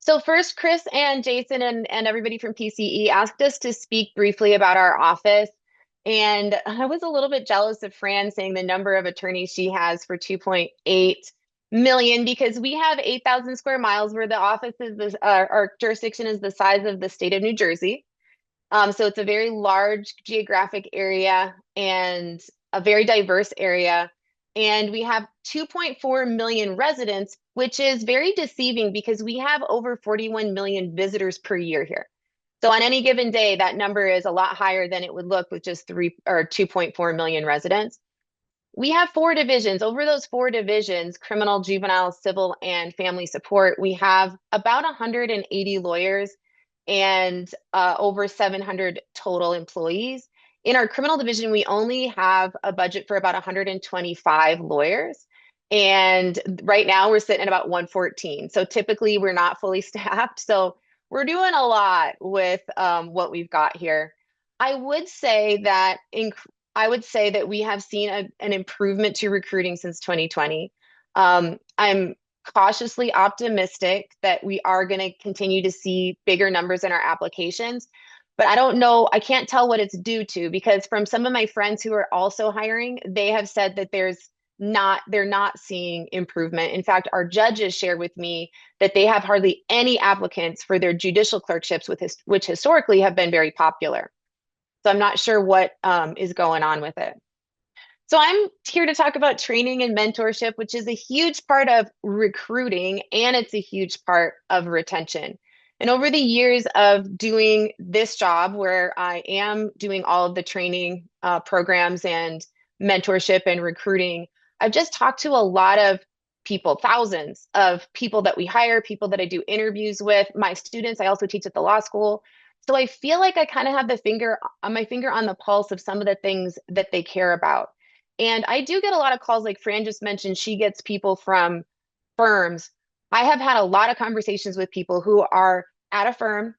So first, Chris and Jason and everybody from PCE asked us to speak briefly about our office. And I was a little bit jealous of Fran saying the number of attorneys she has for 2.8 million because we have 8,000 square miles where the office is our jurisdiction is the size of the state of New Jersey. So it's a very large geographic area and a very diverse area. And we have 2.4 million residents, which is very deceiving because we have over 41 million visitors per year here. So on any given day, that number is a lot higher than it would look with just 2.4 million residents. We have four divisions. Over those four divisions, criminal, juvenile, civil, and family support, we have about 180 lawyers and over 700 total employees. In our criminal division, we only have a budget for about 125 lawyers. And right now we're sitting at about 114. So typically we're not fully staffed. So we're doing a lot with what we've got here. I would say that we have seen an improvement to recruiting since 2020. I'm cautiously optimistic that we are going to continue to see bigger numbers in our applications. But I don't know, I can't tell what it's due to because from some of my friends who are also hiring, they have said that they're not seeing improvement. In fact, our judges shared with me that they have hardly any applicants for their judicial clerkships, which historically have been very popular. So I'm not sure what is going on with it. So I'm here to talk about training and mentorship, which is a huge part of recruiting and it's a huge part of retention. And over the years of doing this job where I am doing all of the training programs and mentorship and recruiting, I've just talked to a lot of people, thousands of people that we hire, people that I do interviews with, my students. I also teach at the law school. So I feel like I kind of have my finger on the pulse of some of the things that they care about. And I do get a lot of calls, like Fran just mentioned, she gets people from firms. I have had a lot of conversations with people who are at a firm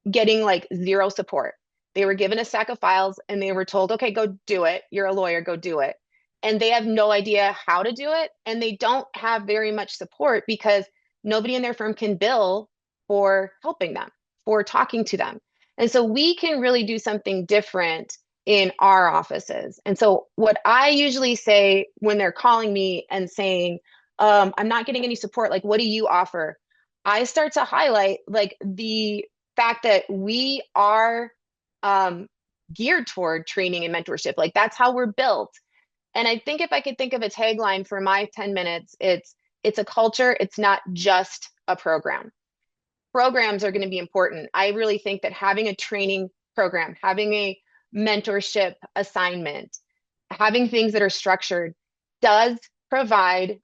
getting like zero support. They were given a stack of files and they were told, okay, go do it. You're a lawyer, go do it. And they have no idea how to do it. And they don't have very much support because nobody in their firm can bill for helping them, for talking to them. And so we can really do something different in our offices. And so what I usually say when they're calling me and saying, I'm not getting any support, like, what do you offer? I start to highlight like the fact that we are geared toward training and mentorship. Like that's how we're built. And I think if I could think of a tagline for my 10 minutes, it's a culture, it's not just a program. Programs are going to be important. I really think that having a training program, having a mentorship assignment, having things that are structured does provide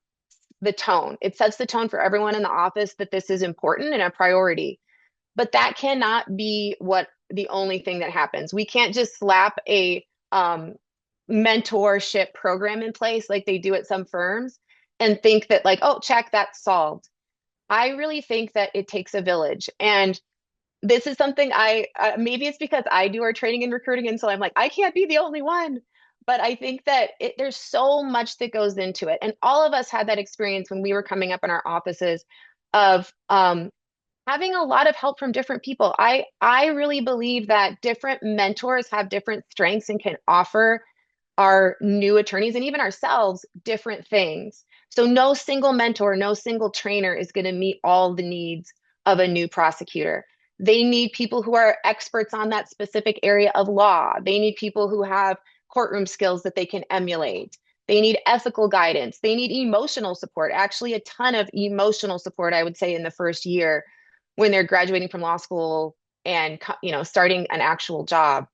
the tone. It sets the tone for everyone in the office that this is important and a priority. But that cannot be what the only thing that happens. We can't just slap a mentorship program in place like they do at some firms and think that like, oh, check, that's solved. I really think that it takes a village. And this is something maybe it's because I do our training and recruiting. And so I'm like, I can't be the only one. But I think that there's so much that goes into it. And all of us had that experience when we were coming up in our offices of having a lot of help from different people. I really believe that different mentors have different strengths and can offer our new attorneys and even ourselves different things. So no single mentor, no single trainer is going to meet all the needs of a new prosecutor. They need people who are experts on that specific area of law. They need people who have courtroom skills that they can emulate. They need ethical guidance. They need emotional support, actually a ton of emotional support, I would say, in the first year when they're graduating from law school and starting an actual job.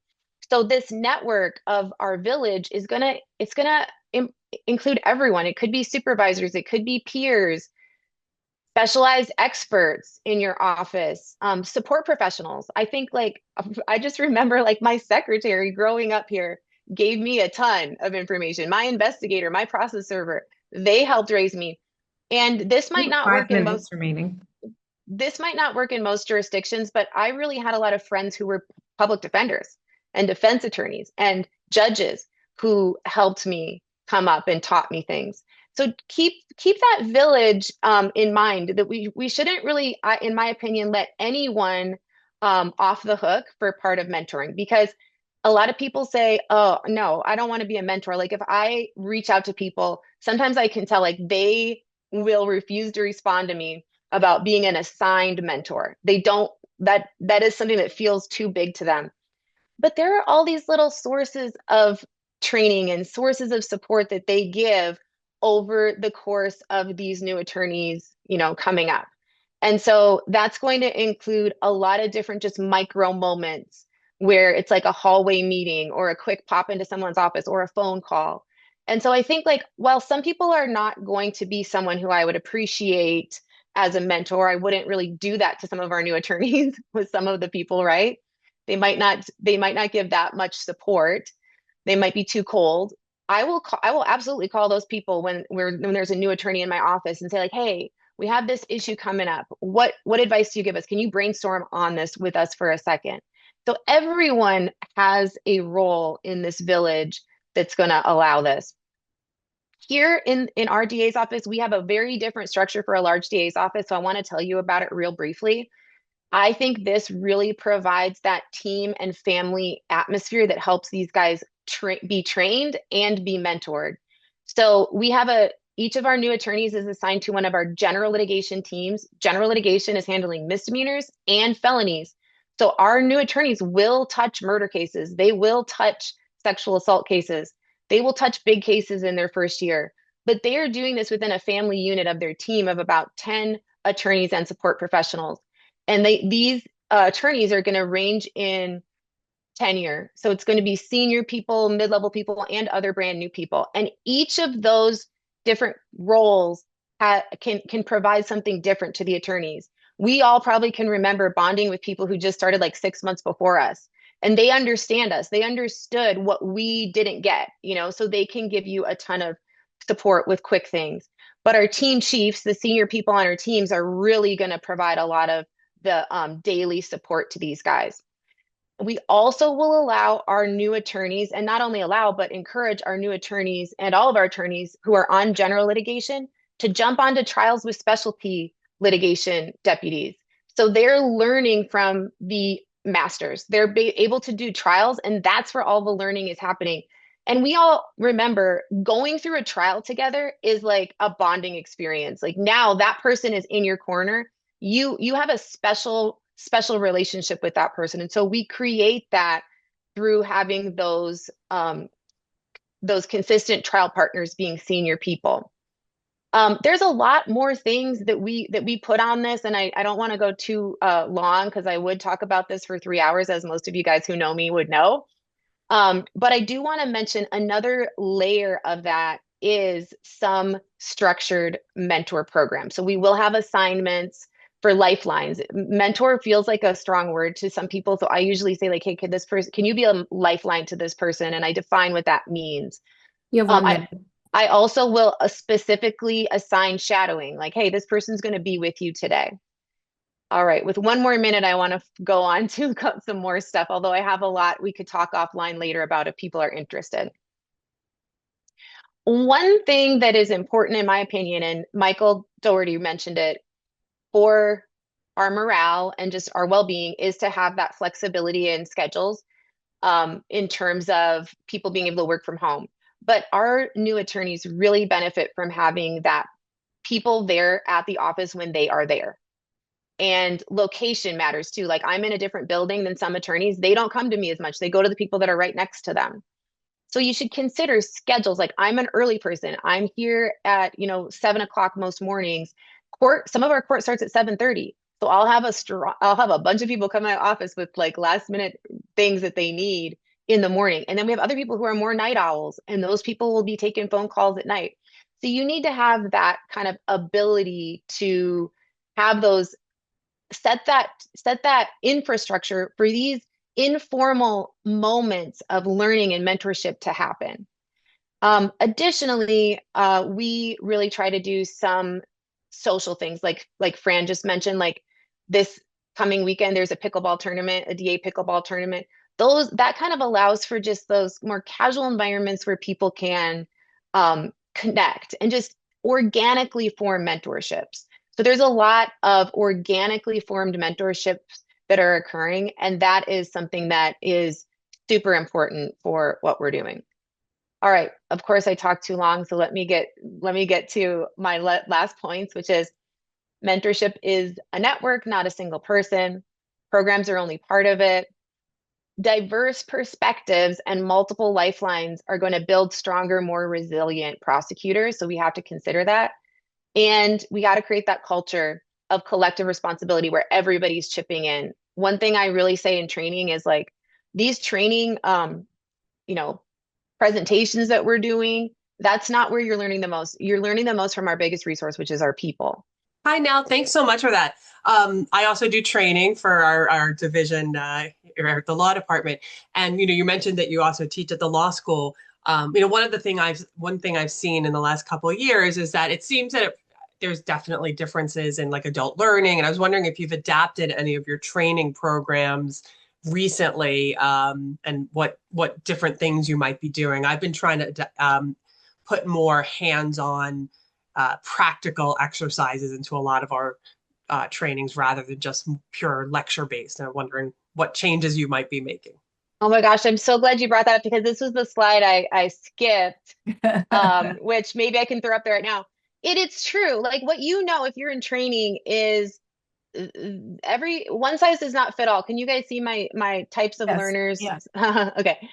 So this network of our village is it's gonna include everyone. It could be supervisors, it could be peers, specialized experts in your office, support professionals. I think like I just remember like my secretary growing up here gave me a ton of information. My investigator, my process server, they helped raise me. And We have 5 minutes remaining. this might not work in most jurisdictions, but I really had a lot of friends who were public defenders and defense attorneys and judges who helped me come up and taught me things. So keep that village in mind that we shouldn't really, in my opinion, let anyone off the hook for part of mentoring because a lot of people say, "Oh, no, I don't want to be a mentor." Like if I reach out to people, sometimes I can tell like they will refuse to respond to me about being an assigned mentor. They don't that is something that feels too big to them. But there are all these little sources of training and sources of support that they give over the course of these new attorneys, coming up. And so that's going to include a lot of different just micro moments where it's like a hallway meeting or a quick pop into someone's office or a phone call. And so I think like while some people are not going to be someone who I would appreciate as a mentor, I wouldn't really do that to some of our new attorneys with some of the people, right? They might not give that much support. They might be too cold. I will absolutely call those people when there's a new attorney in my office and say like, "Hey, we have this issue coming up. What advice do you give us? Can you brainstorm on this with us for a second?" So everyone has a role in this village that's going to allow this. Here in our DA's office, we have a very different structure for a large DA's office, so I want to tell you about it real briefly. I think this really provides that team and family atmosphere that helps these guys be trained and be mentored. So we have each of our new attorneys is assigned to one of our general litigation teams. General litigation is handling misdemeanors and felonies. So our new attorneys will touch murder cases. They will touch sexual assault cases. They will touch big cases in their first year. But they are doing this within a family unit of their team of about 10 attorneys and support professionals. And these attorneys are going to range in tenure. So it's going to be senior people, mid-level people, and other brand new people. And each of those different roles can provide something different to the attorneys. We all probably can remember bonding with people who just started like 6 months before us. And they understand us. They understood what we didn't get, so they can give you a ton of support with quick things. But our team chiefs, the senior people on our teams, are really going to provide a lot of the daily support to these guys. We also will allow our new attorneys, and not only allow, but encourage our new attorneys and all of our attorneys who are on general litigation to jump onto trials with specialty litigation deputies. So they're learning from the masters. They're able to do trials, and that's where all the learning is happening. And we all remember going through a trial together is like a bonding experience. Like now that person is in your corner. You have a special relationship with that person. And so we create that through having those consistent trial partners being senior people. There's a lot more things that we put on this, and I don't want to go too long because I would talk about this for 3 hours, as most of you guys who know me would know. But I do want to mention another layer of that is some structured mentor program. So we will have assignments for lifelines. Mentor feels like a strong word to some people. So I usually say like, "Hey, can you be a lifeline to this person?" And I define what that means. You have Um, 1 minute. I also will specifically assign shadowing, like, "Hey, this person's going to be with you today." All right, with 1 more minute, I want to go on to some more stuff, although I have a lot we could talk offline later about if people are interested. One thing that is important, in my opinion, and Michael Doherty mentioned it, for our morale and just our well-being is to have that flexibility in schedules in terms of people being able to work from home. But our new attorneys really benefit from having that people there at the office when they are there. And location matters too. Like I'm in a different building than some attorneys. They don't come to me as much. They go to the people that are right next to them. So you should consider schedules. Like I'm an early person. I'm here at, 7 o'clock most mornings. Some of our court starts at 7:30. So I'll have a bunch of people come to my office with like last minute things that they need in the morning. And then we have other people who are more night owls, and those people will be taking phone calls at night. So you need to have that kind of ability to have those set that infrastructure for these informal moments of learning and mentorship to happen. Additionally, we really try to do some social things like Fran just mentioned, like this coming weekend, there's a pickleball tournament, a DA pickleball tournament. That kind of allows for just those more casual environments where people can connect and just organically formed mentorships. So there's a lot of organically formed mentorships that are occurring, and that is something that is super important for what we're doing. All right. Of course, I talked too long, so let me get to my last points, which is mentorship is a network, not a single person. Programs are only part of it. Diverse perspectives and multiple lifelines are going to build stronger, more resilient prosecutors. So we have to consider that. And we got to create that culture of collective responsibility where everybody's chipping in. One thing I really say in training is like these training, you know, presentations that we're doing, that's not where you're learning the most. You're learning the most from our biggest resource, which is our people. Hi, Nell. Thanks so much for that. I also do training for our division or the law department. And, you mentioned that you also teach at the law school. One thing I've seen in the last couple of years is that it seems that there's definitely differences in like adult learning. And I was wondering if you've adapted any of your training programs recently, and what different things you might be doing. I've been trying to put more hands-on practical exercises into a lot of our trainings rather than just pure lecture based. And I'm wondering what changes you might be making. Oh my gosh, I'm so glad you brought that up because this was the slide I skipped, which maybe I can throw up there right now. It's true. Like what if you're in training is every one size does not fit all. Can you guys see my types of Yes. learners? Yeah. Okay.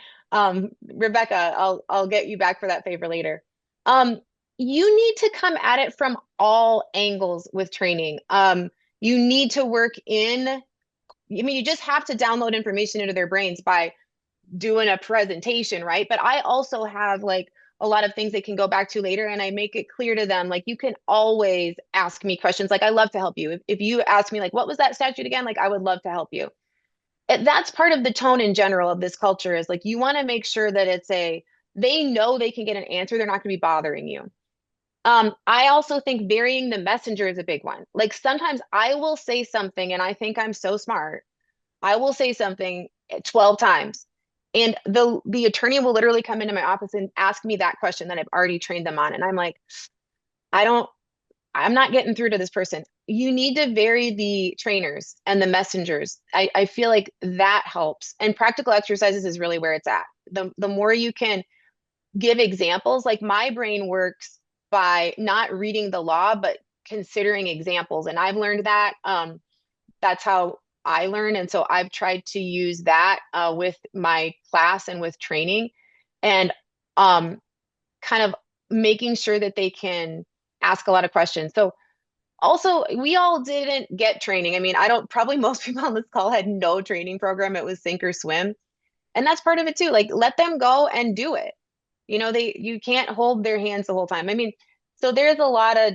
Rebecca, I'll get you back for that favor later. Um, you need to come at it from all angles with training. You need to work you just have to download information into their brains by doing a presentation, right? But I also have like a lot of things they can go back to later, and I make it clear to them, like, you can always ask me questions. Like, I love to help you. If you ask me, like, what was that statute again? Like, I would love to help you. That's part of the tone in general of this culture is like, you want to make sure that they know they can get an answer. They're not going to be bothering you. I also think varying the messenger is a big one. Like, sometimes I will say something and I think I'm so smart. I will say something 12 times. And the attorney will literally come into my office and ask me that question that I've already trained them on. And I'm like, I don't, I'm not getting through to this person. You need to vary the trainers and the messengers. I feel like that helps. And practical exercises is really where it's at. The more you can give examples, like my brain works by not reading the law, but considering examples. And I've learned that. That's how I learn. And so I've tried to use that with my class and with training and um, kind of making sure that they can ask a lot of questions. So also, we all didn't get training. I mean, I don't, probably most people on this call had no training program. It was sink or swim. And that's part of it too. Like, let them go and do it. You can't hold their hands the whole time. I mean, so there's a lot of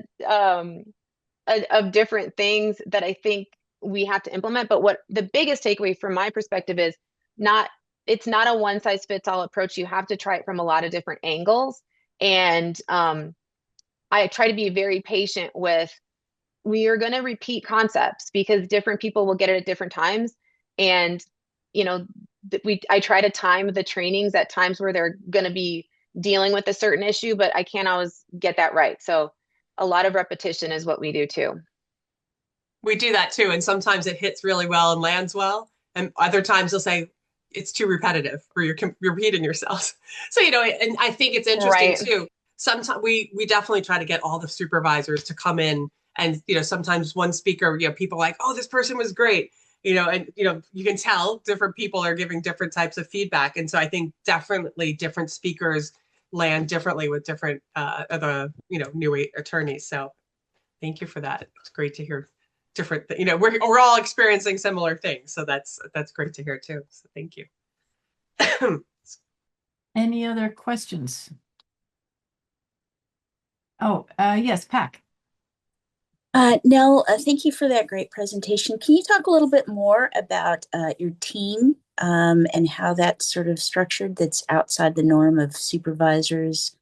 different things that I think we have to implement. But what the biggest takeaway from my perspective is not, it's not a one size fits all approach. You have to try it from a lot of different angles. And I try to be very patient with, we are going to repeat concepts because different people will get it at different times. And, you know, I try to time the trainings at times where they're going to be dealing with a certain issue, but I can't always get that right. So a lot of repetition is what we do too. We do that too. And sometimes it hits really well and lands well. And other times they'll say it's too repetitive or you're repeating yourself. So, and I think it's interesting Right. too. Sometimes we definitely try to get all the supervisors to come in and, sometimes one speaker, people are like, oh, this person was great. And, you can tell different people are giving different types of feedback. And so I think definitely different speakers land differently with different, new attorneys. So thank you for that. It's great to hear different, we're all experiencing similar things. So that's great to hear too. So thank you. Any other questions? Oh, yes, Pac. Nell, thank you for that great presentation. Can you talk a little bit more about your team and how that's sort of structured that's outside the norm of supervisors?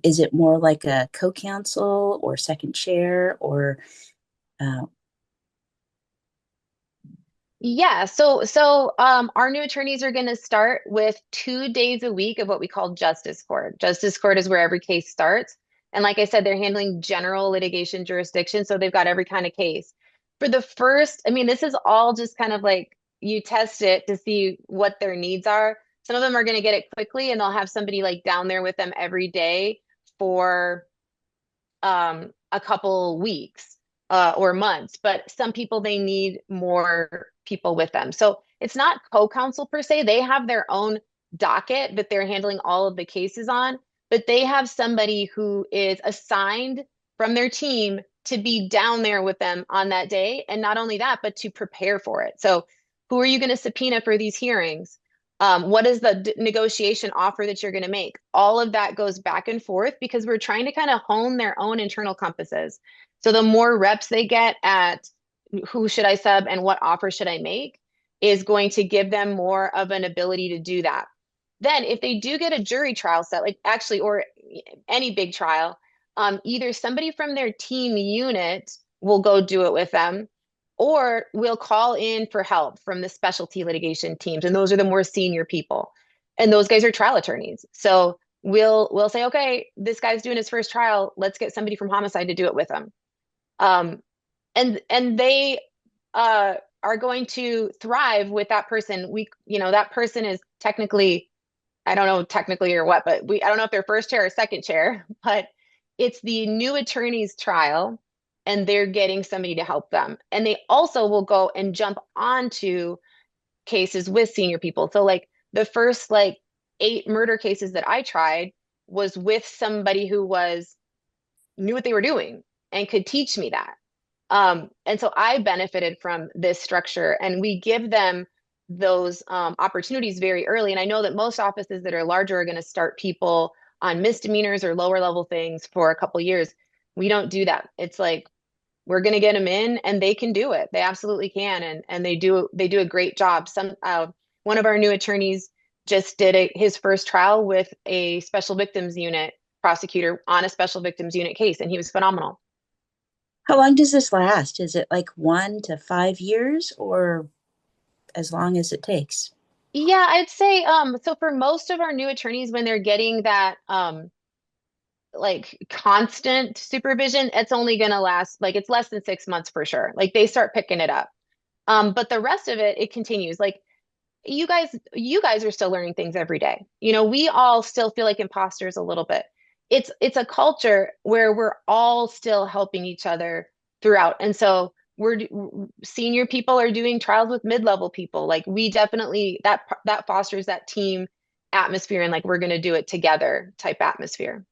Is it more like a co-counsel or second chair or Yeah, our new attorneys are going to start with 2 days a week of what we call justice court. Justice court is where every case starts. And like I said, they're handling general litigation jurisdiction. So they've got every kind of case. For the first, I mean, this is all just kind of like you test it to see what their needs are. Some of them are going to get it quickly and they'll have somebody like down there with them every day for a couple weeks or months, but some people they need more people with them. So it's not co-counsel per se. They have their own docket that they're handling all of the cases on, but they have somebody who is assigned from their team to be down there with them on that day. And not only that, but to prepare for it. So who are you going to subpoena for these hearings? What is the negotiation offer that you're going to make? All of that goes back and forth because we're trying to kind of hone their own internal compasses. So the more reps they get at who should I sub and what offer should I make is going to give them more of an ability to do that. Then if they do get a jury trial set, like actually, or any big trial, either somebody from their team unit will go do it with them, or we'll call in for help from the specialty litigation teams. And those are the more senior people. And those guys are trial attorneys. So we'll say, okay, this guy's doing his first trial. Let's get somebody from homicide to do it with him. And they are going to thrive with that person. That person is technically, I don't know technically or what, but I don't know if they're first chair or second chair, but it's the new attorney's trial and they're getting somebody to help them. And they also will go and jump onto cases with senior people. So like the first 8 murder cases that I tried was with somebody who knew what they were doing and could teach me that. And so I benefited from this structure, and we give them those opportunities very early. And I know that most offices that are larger are going to start people on misdemeanors or lower level things for a couple years. We don't do that. It's like, we're going to get them in and they can do it. They absolutely can. And they do a great job. One of our new attorneys just did his first trial with a special victims unit prosecutor on a special victims unit case, and he was phenomenal. How long does this last? Is it like 1 to 5 years or as long as it takes? Yeah, I'd say so for most of our new attorneys, when they're getting that like constant supervision, it's only gonna last it's less than 6 months for sure. Like they start picking it up. But the rest of it continues. Like you guys are still learning things every day. We all still feel like imposters a little bit. It's a culture where we're all still helping each other throughout. And so senior people are doing trials with mid-level people. Like we definitely that fosters that team atmosphere and like we're going to do it together type atmosphere.